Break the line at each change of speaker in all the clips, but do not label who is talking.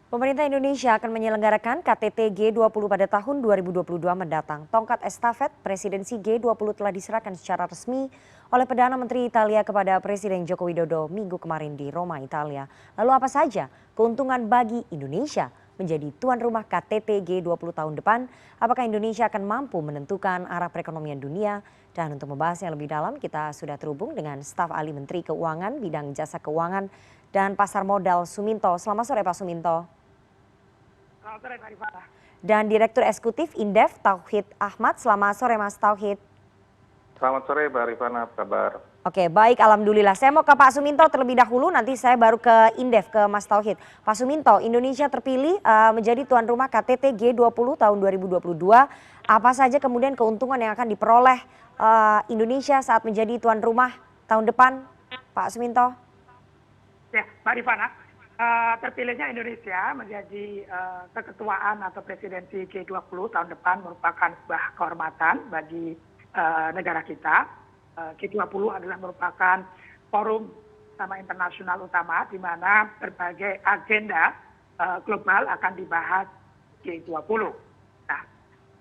Pemerintah Indonesia akan menyelenggarakan KTT G20 pada tahun 2022 mendatang. Tongkat estafet presidensi G20 telah diserahkan secara resmi oleh Perdana Menteri Italia kepada Presiden Joko Widodo Minggu kemarin di Roma, Italia. Lalu apa saja keuntungan bagi Indonesia menjadi tuan rumah KTT G20 tahun depan? Apakah Indonesia akan mampu menentukan arah perekonomian dunia? Dan untuk membahasnya lebih dalam, kita sudah terhubung dengan staf ahli Menteri Keuangan, bidang jasa keuangan dan pasar modal Suminto. Selamat sore Pak Suminto.
Selamat sore, Mbak Rifana.
Dan Direktur Eksekutif Indef Tauhid Ahmad. Selamat sore Mas Tauhid.
Selamat sore Mbak Rifana, apa kabar?
Oke, baik, alhamdulillah. Saya mau ke Pak Suminto terlebih dahulu, nanti saya baru ke Indef, ke Mas Tauhid. Pak Suminto, Indonesia terpilih menjadi tuan rumah KTT G20 tahun 2022. Apa saja kemudian keuntungan yang akan diperoleh Indonesia saat menjadi tuan rumah tahun depan, Pak Suminto?
Ya, Mbak Rifana, terpilihnya Indonesia menjadi keketuaan atau presidensi G20 tahun depan merupakan sebuah kehormatan bagi negara kita. G20 adalah merupakan forum sama internasional utama di mana berbagai agenda global akan dibahas G20. Nah,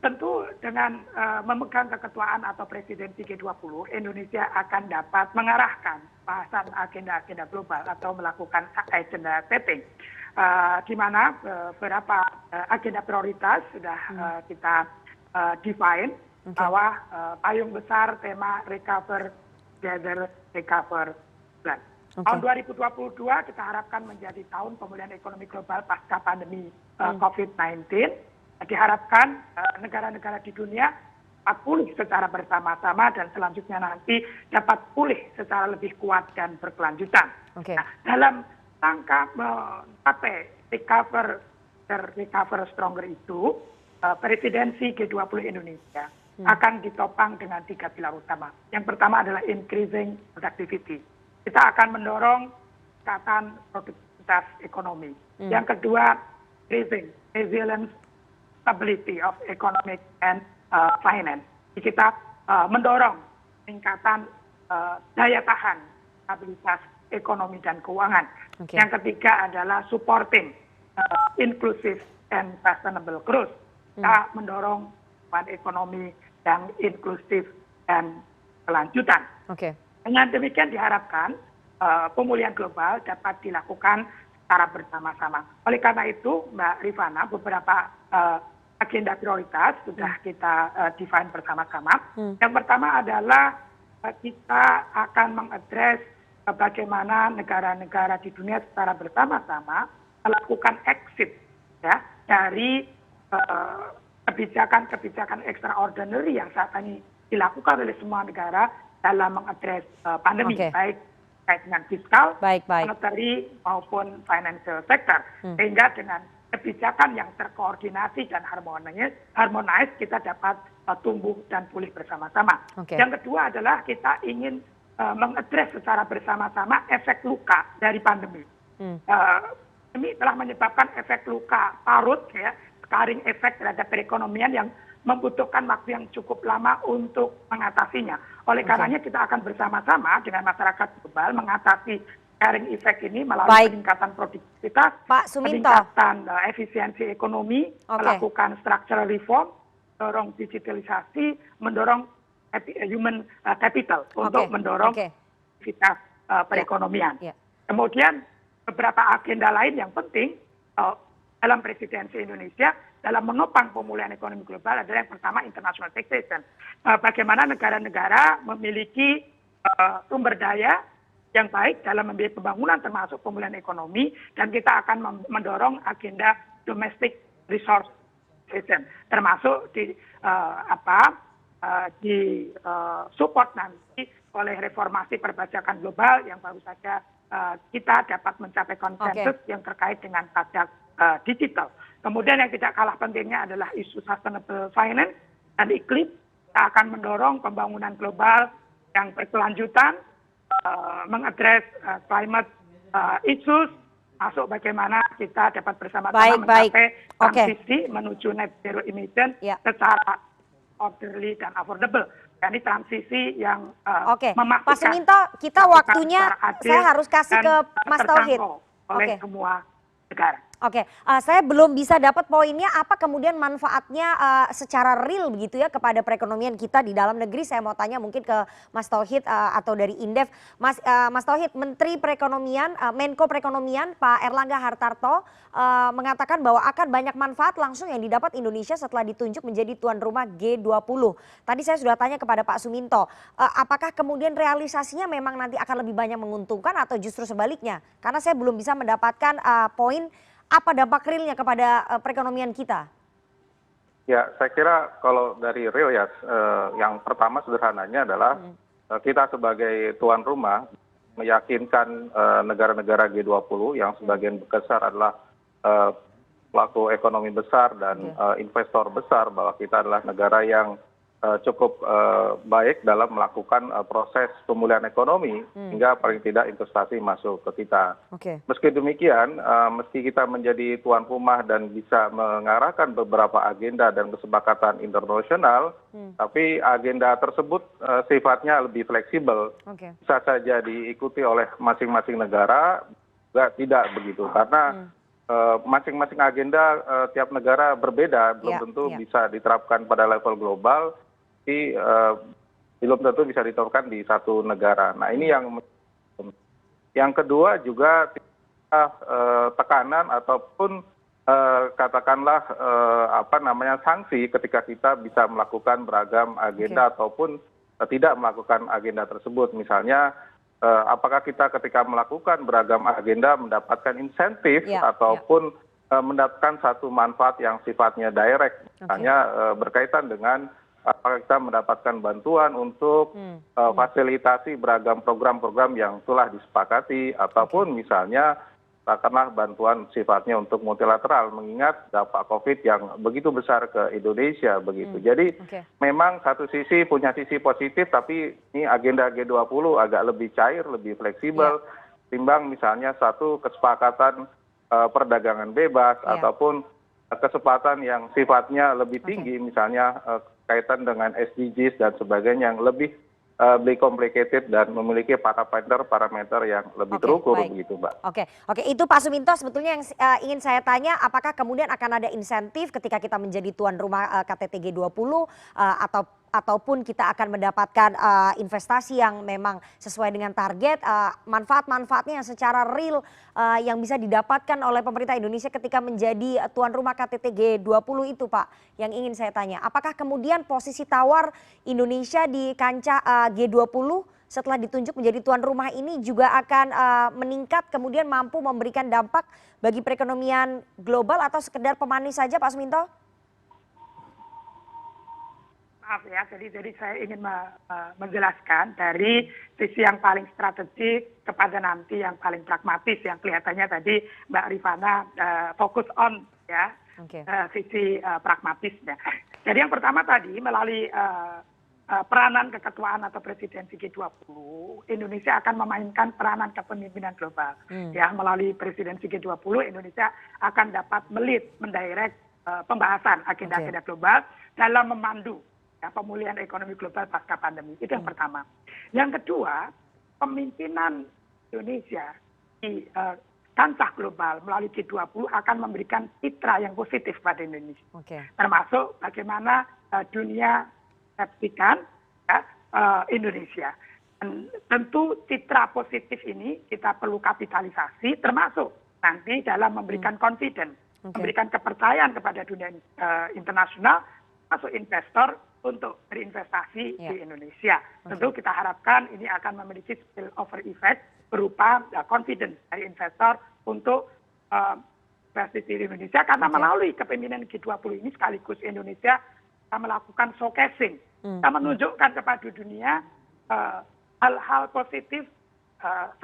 tentu dengan memegang keketuaan atau presidensi G20, Indonesia akan dapat mengarahkan bahasan agenda-agenda global atau melakukan agenda setting, di mana beberapa agenda prioritas sudah kita define bahwa payung besar tema recover together, recover plan. Tahun 2022 kita harapkan menjadi tahun pemulihan ekonomi global pasca pandemi COVID-19. Diharapkan negara-negara di dunia dapat pulih secara bersama-sama dan selanjutnya nanti dapat pulih secara lebih kuat dan berkelanjutan. Nah, dalam rangka mencapai recover stronger itu, presidensi G20 Indonesia akan ditopang dengan 3 pilar utama. Yang pertama adalah increasing productivity. Kita akan mendorong peningkatan produktivitas ekonomi. Yang kedua, increasing resilience, stability of economic and finance. Kita mendorong peningkatan daya tahan, stabilitas ekonomi dan keuangan. Yang ketiga adalah supporting inclusive and sustainable growth. Kita mendorong ekonomi yang inklusif dan kelanjutan. Dengan demikian diharapkan pemulihan global dapat dilakukan secara bersama-sama. Oleh karena itu, Mbak Rifana, beberapa agenda prioritas sudah kita define bersama-sama. Yang pertama adalah kita akan mengadres bagaimana negara-negara di dunia secara bersama-sama melakukan exit ya dari kebijakan-kebijakan extraordinary yang saat ini dilakukan oleh semua negara dalam mengadres pandemi, baik dengan fiskal, monetary maupun financial sector. Sehingga dengan kebijakan yang terkoordinasi dan harmonis kita dapat tumbuh dan pulih bersama-sama. Yang kedua adalah kita ingin mengadres secara bersama-sama efek luka dari pandemi. Ini telah menyebabkan efek luka parut, ya, scarring efek terhadap perekonomian yang membutuhkan waktu yang cukup lama untuk mengatasinya. Oleh karenanya kita akan bersama-sama dengan masyarakat global mengatasi scarring effect ini melalui peningkatan produktivitas, peningkatan efisiensi ekonomi, melakukan structural reform, mendorong digitalisasi, mendorong human capital untuk mendorong aktivitas perekonomian. Kemudian beberapa agenda lain yang penting dalam presidensi Indonesia dalam menopang pemulihan ekonomi global adalah yang pertama international taxation. Bagaimana negara-negara memiliki sumber daya yang baik dalam membiayai pembangunan termasuk pemulihan ekonomi, dan kita akan mendorong agenda domestic resource system termasuk di support nanti oleh reformasi perpajakan global yang baru saja kita dapat mencapai konsensus yang terkait dengan pajak digital. Kemudian yang tidak kalah pentingnya adalah isu sustainable finance dan iklim. Kita akan mendorong pembangunan global yang berkelanjutan, mengadres climate issues, masuk bagaimana kita dapat bersama-sama mencapai transisi menuju net zero emission secara orderly dan affordable. Ini transisi yang memastikan
Pak Suminto, kita waktunya saya harus kasih ke Mas Tauhid
oleh semua negara.
Oke, saya belum bisa dapat poinnya apa kemudian manfaatnya secara real begitu ya kepada perekonomian kita di dalam negeri. Saya mau tanya mungkin ke Mas Tauhid atau dari Indef. Mas Tauhid, Menteri Perekonomian, Menko Perekonomian Pak Erlangga Hartarto mengatakan bahwa akan banyak manfaat langsung yang didapat Indonesia setelah ditunjuk menjadi tuan rumah G20. Tadi saya sudah tanya kepada Pak Suminto, apakah kemudian realisasinya memang nanti akan lebih banyak menguntungkan atau justru sebaliknya? Karena saya belum bisa mendapatkan poin apa dampak realnya kepada perekonomian kita?
Ya, saya kira kalau dari real ya, yang pertama sederhananya adalah kita sebagai tuan rumah meyakinkan negara-negara G20 yang sebagian besar adalah pelaku ekonomi besar dan investor besar bahwa kita adalah negara yang cukup baik dalam melakukan proses pemulihan ekonomi hingga paling tidak investasi masuk ke kita. Meski demikian, meski kita menjadi tuan rumah dan bisa mengarahkan beberapa agenda dan kesepakatan internasional, tapi agenda tersebut sifatnya lebih fleksibel. Bisa saja diikuti oleh masing-masing negara, juga tidak begitu. Karena masing-masing agenda tiap negara berbeda, belum tentu bisa diterapkan pada level global, tapi belum tentu bisa diterapkan di satu negara. Nah ini yang kedua juga tekanan ataupun katakanlah sanksi ketika kita bisa melakukan beragam agenda ataupun tidak melakukan agenda tersebut. Misalnya apakah kita ketika melakukan beragam agenda mendapatkan insentif ataupun mendapatkan satu manfaat yang sifatnya direct, misalnya berkaitan dengan apakah kita mendapatkan bantuan untuk fasilitasi beragam program-program yang telah disepakati ataupun misalnya katakanlah bantuan sifatnya untuk multilateral mengingat dampak COVID yang begitu besar ke Indonesia begitu. Jadi memang satu sisi punya sisi positif tapi ini agenda G20 agak lebih cair, lebih fleksibel timbang misalnya satu kesepakatan perdagangan bebas ataupun kesempatan yang sifatnya lebih tinggi misalnya kaitan dengan SDGs dan sebagainya yang lebih complicated dan memiliki parameter yang lebih terukur begitu, Mbak.
Oke, itu Pak Suminto sebetulnya yang ingin saya tanya, apakah kemudian akan ada insentif ketika kita menjadi tuan rumah KTT G20 ataupun kita akan mendapatkan investasi yang memang sesuai dengan target, manfaat-manfaatnya yang secara real yang bisa didapatkan oleh pemerintah Indonesia ketika menjadi tuan rumah KTT G20 itu, Pak, yang ingin saya tanya. Apakah kemudian posisi tawar Indonesia di kancah G20 setelah ditunjuk menjadi tuan rumah ini juga akan meningkat kemudian mampu memberikan dampak bagi perekonomian global atau sekedar pemanis saja, Pak Suminto?
Maaf ya, jadi saya ingin menjelaskan dari sisi yang paling strategik kepada nanti yang paling pragmatis yang kelihatannya tadi Mbak Rifana fokus on ya sisi pragmatisnya. Jadi yang pertama tadi melalui peranan keketuaan atau presidensi G20, Indonesia akan memainkan peranan kepemimpinan global. Ya, melalui presidensi G20, Indonesia akan dapat mendirect pembahasan agenda-agenda global dalam memandu pemulihan ekonomi global pasca pandemi. Itu yang pertama. Yang kedua, pemimpinan Indonesia di kancah global melalui G20 akan memberikan citra yang positif pada Indonesia. Termasuk bagaimana dunia persepsikan Indonesia. Dan tentu citra positif ini kita perlu kapitalisasi termasuk nanti dalam memberikan confidence, memberikan kepercayaan kepada dunia internasional, masuk investor untuk berinvestasi di Indonesia. Tentu kita harapkan ini akan memiliki spillover effect berupa confidence dari investor untuk investasi di Indonesia karena melalui kepemimpinan G20 ini sekaligus Indonesia melakukan showcasing, kita menunjukkan kepada dunia hal-hal positif,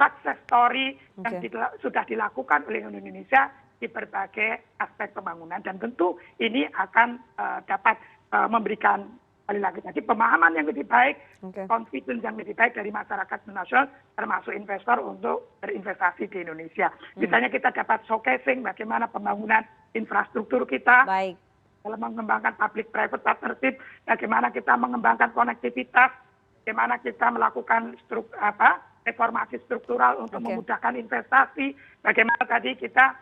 success story yang sudah dilakukan oleh Indonesia di berbagai aspek pembangunan dan tentu ini akan dapat memberikan kali lagi tadi pemahaman yang lebih baik, confidence yang lebih baik dari masyarakat nasional termasuk investor untuk berinvestasi di Indonesia. Misalnya kita dapat showcasing bagaimana pembangunan infrastruktur kita dalam mengembangkan public private partnership, bagaimana kita mengembangkan konektivitas, bagaimana kita melakukan reformasi struktural untuk memudahkan investasi, bagaimana tadi kita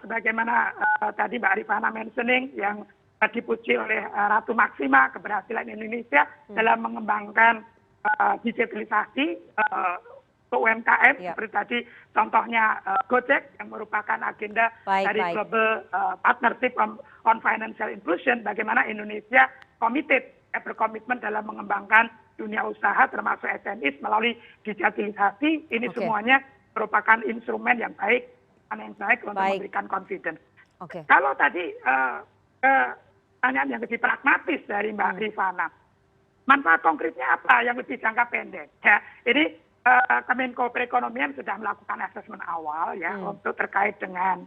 sebagaimana tadi Mbak Rifana mentioning yang dipuji oleh Ratu Maksima, keberhasilan Indonesia dalam mengembangkan digitalisasi UMKM seperti tadi contohnya Gojek yang merupakan agenda dari Global Partnership on Financial Inclusion, bagaimana Indonesia berkomitmen dalam mengembangkan dunia usaha termasuk SME melalui digitalisasi. Ini semuanya merupakan instrumen yang baik untuk memberikan confidence. Kalau tadi pertanyaan yang lebih pragmatis dari Mbak Rifana, manfaat konkretnya apa yang lebih jangka pendek? Ya, ini Kemenko Perekonomian sudah melakukan asesmen awal ya untuk terkait dengan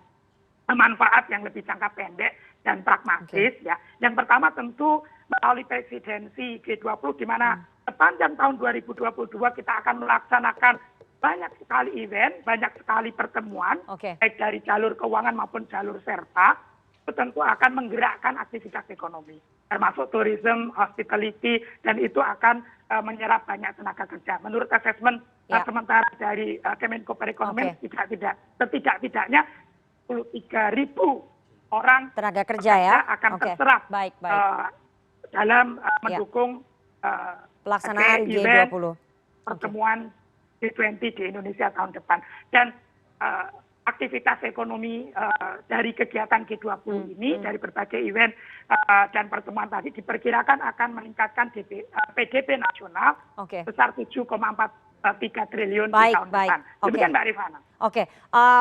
manfaat yang lebih jangka pendek dan pragmatis. Ya, yang pertama tentu melalui presidensi G20 di mana sepanjang tahun 2022 kita akan melaksanakan banyak sekali event, banyak sekali pertemuan, baik dari jalur keuangan maupun jalur serta, itu tentu akan menggerakkan aktivitas ekonomi, termasuk tourism, hospitality, dan itu akan menyerap banyak tenaga kerja. Menurut asesmen sementara dari Kemenko Perekonomian, setidak-tidaknya 33.000 orang
tenaga kerja
akan terserap dalam mendukung
pelaksanaan
G20 pertemuan G20 di Indonesia tahun depan. Dan aktivitas ekonomi dari kegiatan G20 ini, dari berbagai event dan pertemuan tadi diperkirakan akan meningkatkan PDB nasional besar 7,43 triliun di tahun depan. Demikian Mbak Rifana.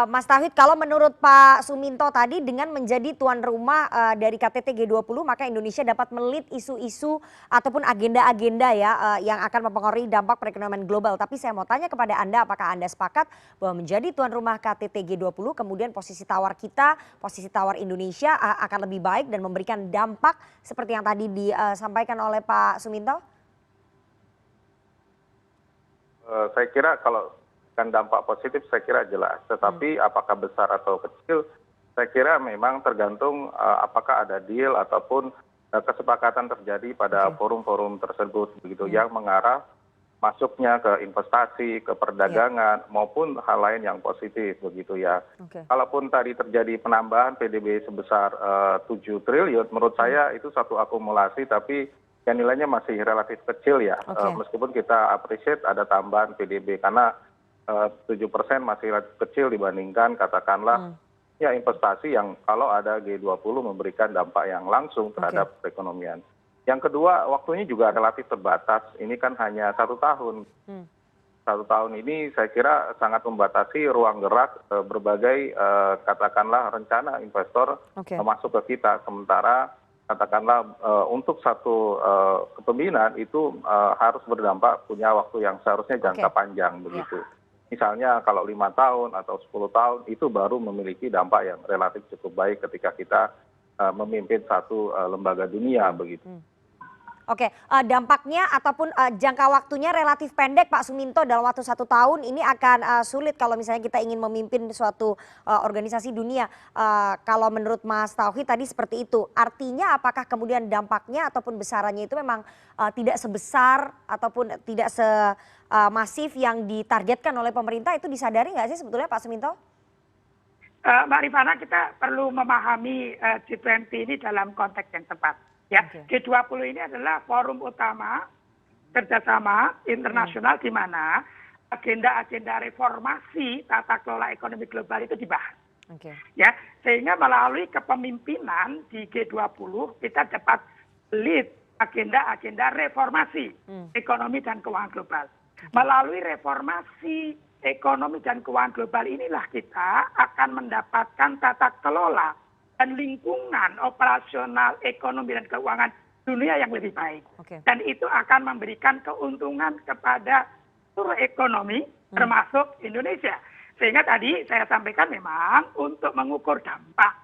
Mas Tauhid, kalau menurut Pak Suminto tadi dengan menjadi tuan rumah dari KTT G20 maka Indonesia dapat melit isu-isu ataupun agenda-agenda ya yang akan mempengaruhi dampak perekonomian global. Tapi saya mau tanya kepada Anda, apakah Anda sepakat bahwa menjadi tuan rumah KTT G20 kemudian posisi tawar kita, posisi tawar Indonesia akan lebih baik dan memberikan dampak seperti yang tadi disampaikan oleh Pak Suminto?
Saya kira kalau kan dampak positif saya kira jelas, tetapi apakah besar atau kecil saya kira memang tergantung apakah ada deal ataupun kesepakatan terjadi pada forum-forum tersebut begitu yang mengarah masuknya ke investasi, ke perdagangan maupun hal lain yang positif begitu ya. Kalaupun tadi terjadi penambahan PDB sebesar 7 triliun menurut saya itu satu akumulasi tapi yang nilainya masih relatif kecil ya. Meskipun kita appreciate ada tambahan PDB karena 7% masih relatif kecil dibandingkan katakanlah ya investasi yang kalau ada G20 memberikan dampak yang langsung terhadap perekonomian. Yang kedua, waktunya juga relatif terbatas. Ini kan hanya 1 tahun. 1 tahun ini saya kira sangat membatasi ruang gerak berbagai katakanlah rencana investor masuk ke kita. Sementara katakanlah untuk satu kepemimpinan itu harus berdampak punya waktu yang seharusnya jangka panjang begitu. Misalnya kalau 5 tahun atau 10 tahun itu baru memiliki dampak yang relatif cukup baik ketika kita memimpin satu lembaga dunia begitu.
Dampaknya ataupun jangka waktunya relatif pendek Pak Suminto, dalam waktu 1 tahun ini akan sulit kalau misalnya kita ingin memimpin suatu organisasi dunia. Kalau menurut Mas Tauhid tadi seperti itu, artinya apakah kemudian dampaknya ataupun besarannya itu memang tidak sebesar ataupun tidak semasif yang ditargetkan oleh pemerintah, itu disadari nggak sih sebetulnya Pak Suminto?
Mbak Rifana, kita perlu memahami G20 ini dalam konteks yang tepat. Ya, G20 ini adalah forum utama kerjasama internasional di mana agenda-agenda reformasi tata kelola ekonomi global itu dibahas. Ya, sehingga melalui kepemimpinan di G20 kita dapat lead agenda-agenda reformasi ekonomi dan keuangan global. Melalui reformasi ekonomi dan keuangan global inilah kita akan mendapatkan tata kelola dan lingkungan operasional ekonomi dan keuangan dunia yang lebih baik. Dan itu akan memberikan keuntungan kepada seluruh ekonomi termasuk Indonesia. Sehingga tadi saya sampaikan memang untuk mengukur dampak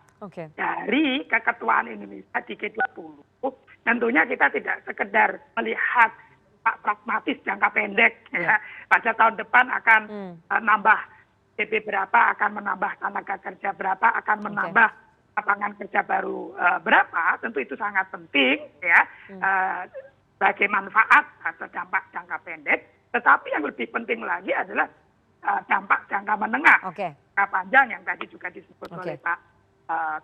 dari keketuaan Indonesia di G20, tentunya kita tidak sekedar melihat pragmatis jangka pendek. Ya. Pada tahun depan akan nambah PDB berapa, akan menambah tenaga kerja berapa, akan menambah lapangan kerja baru berapa, tentu itu sangat penting ya sebagai manfaat atau dampak jangka pendek. Tetapi yang lebih penting lagi adalah dampak jangka menengah. jangka panjang yang tadi juga disebut oleh Pak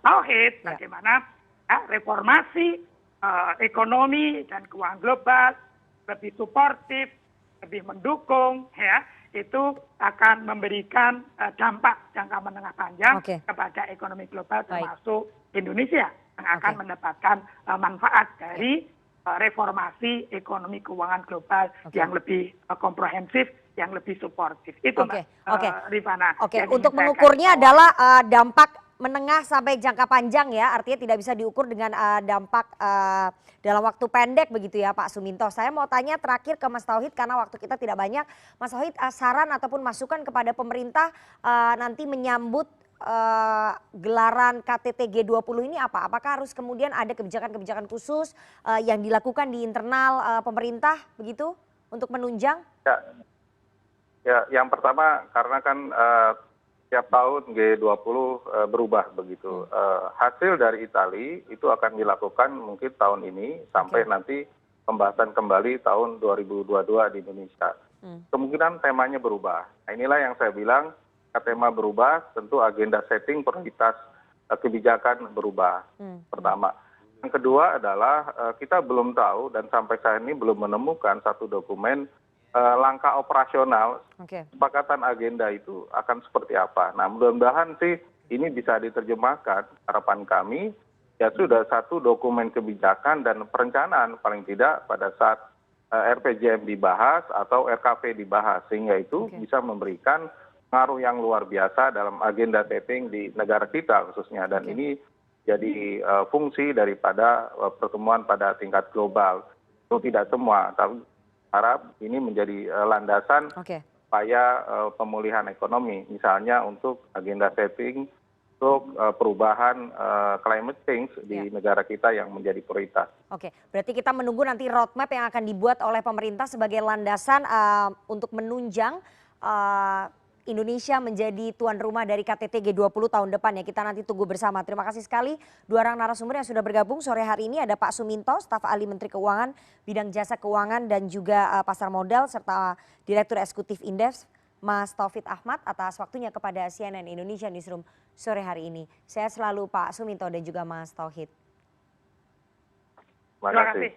Tauhid, bagaimana reformasi ekonomi dan keuangan global lebih suportif, lebih mendukung, ya, itu akan memberikan dampak jangka menengah panjang kepada ekonomi global termasuk Indonesia yang akan mendapatkan manfaat dari reformasi ekonomi keuangan global yang lebih komprehensif, yang lebih suportif. Itu Mbak Rifana.
Untuk mengukurnya adalah dampak menengah sampai jangka panjang ya, artinya tidak bisa diukur dengan dampak dalam waktu pendek begitu ya Pak Suminto. Saya mau tanya terakhir ke Mas Tauhid karena waktu kita tidak banyak. Mas Tauhid, saran ataupun masukan kepada pemerintah nanti menyambut gelaran KTT G20 ini apa? Apakah harus kemudian ada kebijakan-kebijakan khusus yang dilakukan di internal pemerintah begitu untuk menunjang?
Ya, yang pertama karena kan tiap tahun G20 berubah begitu. Hasil dari Itali itu akan dilakukan mungkin tahun ini sampai nanti pembahasan kembali tahun 2022 di Indonesia. Kemungkinan temanya berubah. Nah, inilah yang saya bilang, tema berubah, tentu agenda setting prioritas kebijakan berubah. Pertama. Yang kedua adalah kita belum tahu dan sampai saat ini belum menemukan satu dokumen langkah operasional kesepakatan agenda itu akan seperti apa. Nah, mudah-mudahan sih ini bisa diterjemahkan. Harapan kami ya sudah satu dokumen kebijakan dan perencanaan paling tidak pada saat RPJM dibahas atau RKP dibahas, sehingga itu bisa memberikan pengaruh yang luar biasa dalam agenda setting di negara kita khususnya, dan ini jadi fungsi daripada pertemuan pada tingkat global. Itu tidak semua, tapi harap ini menjadi landasan upaya pemulihan ekonomi, misalnya untuk agenda setting untuk perubahan climate change di negara kita yang menjadi prioritas.
Oke, berarti kita menunggu nanti roadmap yang akan dibuat oleh pemerintah sebagai landasan untuk menunjang Indonesia menjadi tuan rumah dari KTT G20 tahun depan ya. Kita nanti tunggu bersama. Terima kasih sekali dua orang narasumber yang sudah bergabung sore hari ini. Ada Pak Suminto, staf ahli Menteri Keuangan, bidang jasa keuangan dan juga pasar modal, serta Direktur Eksekutif Indef, Mas Tauhid Ahmad, atas waktunya kepada CNN Indonesia Newsroom sore hari ini. Saya selalu Pak Suminto dan juga Mas Tauhid.
Terima kasih.